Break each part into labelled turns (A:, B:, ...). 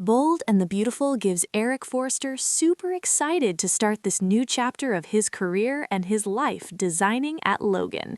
A: Bold and the Beautiful gives Eric Forrester super excited to start this new chapter of his career and his life designing at Logan.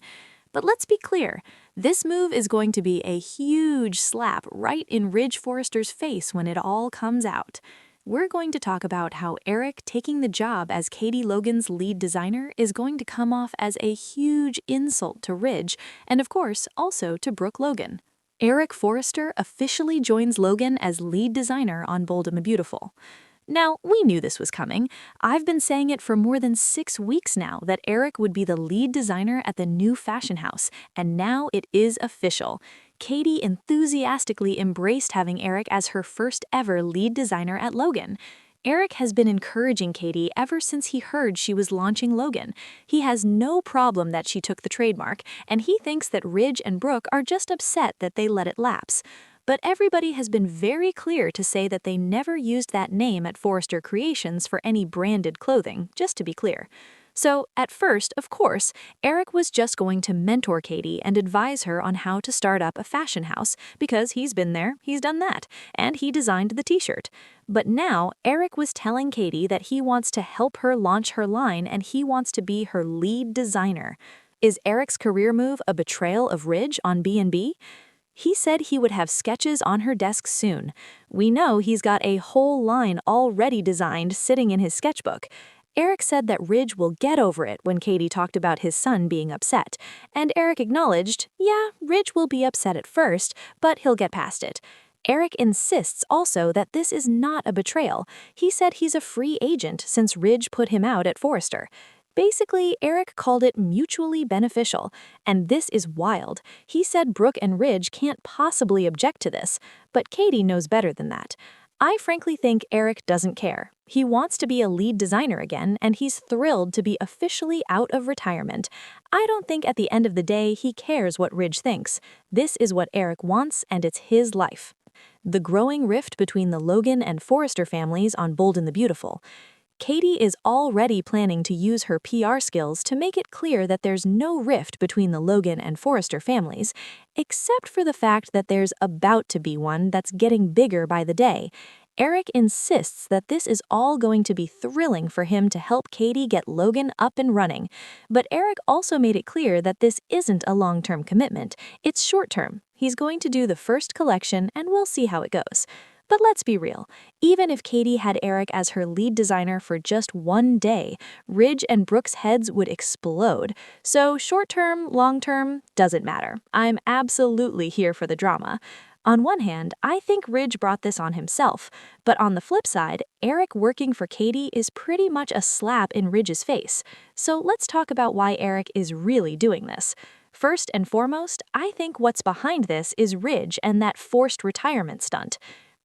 A: But let's be clear, this move is going to be a huge slap right in Ridge Forrester's face when it all comes out. We're going to talk about how Eric taking the job as Katie Logan's lead designer is going to come off as a huge insult to Ridge and, of course, also to Brooke Logan. Eric Forrester officially joins Logan as lead designer on Bold and the Beautiful. Now, we knew this was coming. I've been saying it for more than 6 weeks now that Eric would be the lead designer at the new fashion house, and now it is official. Katie enthusiastically embraced having Eric as her first ever lead designer at Logan. Eric has been encouraging Katie ever since he heard she was launching Logan. He has no problem that she took the trademark, and he thinks that Ridge and Brooke are just upset that they let it lapse. But everybody has been very clear to say that they never used that name at Forrester Creations for any branded clothing, just to be clear. So, at first, of course, Eric was just going to mentor Katie and advise her on how to start up a fashion house, because he's been there, he's done that, and he designed the t-shirt. But now, Eric was telling Katie that he wants to help her launch her line and he wants to be her lead designer. Is Eric's career move a betrayal of Ridge on B&B? He said he would have sketches on her desk soon. We know he's got a whole line already designed sitting in his sketchbook. Eric said that Ridge will get over it when Katie talked about his son being upset, and Eric acknowledged, yeah, Ridge will be upset at first, but he'll get past it. Eric insists also that this is not a betrayal. He said he's a free agent since Ridge put him out at Forrester. Basically, Eric called it mutually beneficial, and this is wild. He said Brooke and Ridge can't possibly object to this, but Katie knows better than that. I frankly think Eric doesn't care. He wants to be a lead designer again, and he's thrilled to be officially out of retirement. I don't think at the end of the day he cares what Ridge thinks. This is what Eric wants, and it's his life. The growing rift between the Logan and Forrester families on Bold and the Beautiful. Katie is already planning to use her PR skills to make it clear that there's no rift between the Logan and Forrester families, except for the fact that there's about to be one that's getting bigger by the day. Eric insists that this is all going to be thrilling for him to help Katie get Logan up and running. But Eric also made it clear that this isn't a long-term commitment, it's short-term. He's going to do the first collection and we'll see how it goes. But let's be real, even if Katie had Eric as her lead designer for just one day, Ridge and Brooke's heads would explode. So short-term, long-term, doesn't matter. I'm absolutely here for the drama. On one hand, I think Ridge brought this on himself, but on the flip side, Eric working for Katie is pretty much a slap in Ridge's face. So let's talk about why Eric is really doing this. First and foremost, I think what's behind this is Ridge and that forced retirement stunt.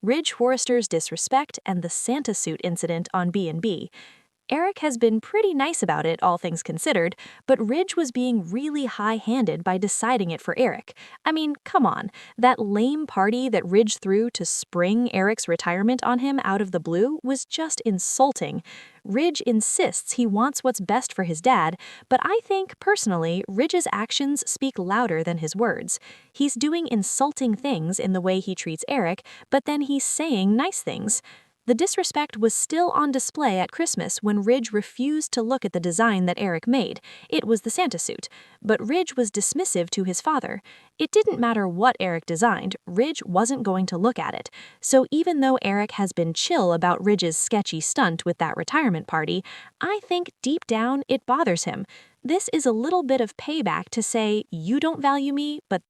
A: Ridge Forrester's disrespect and the Santa suit incident on B&B. Eric has been pretty nice about it, all things considered, but Ridge was being really high-handed by deciding it for Eric. I mean, come on, that lame party that Ridge threw to spring Eric's retirement on him out of the blue was just insulting. Ridge insists he wants what's best for his dad, but I think, personally, Ridge's actions speak louder than his words. He's doing insulting things in the way he treats Eric, but then he's saying nice things. The disrespect was still on display at Christmas when Ridge refused to look at the design that Eric made. It was the Santa suit. But Ridge was dismissive to his father. It didn't matter what Eric designed, Ridge wasn't going to look at it. So even though Eric has been chill about Ridge's sketchy stunt with that retirement party, I think deep down it bothers him. This is a little bit of payback to say, you don't value me, but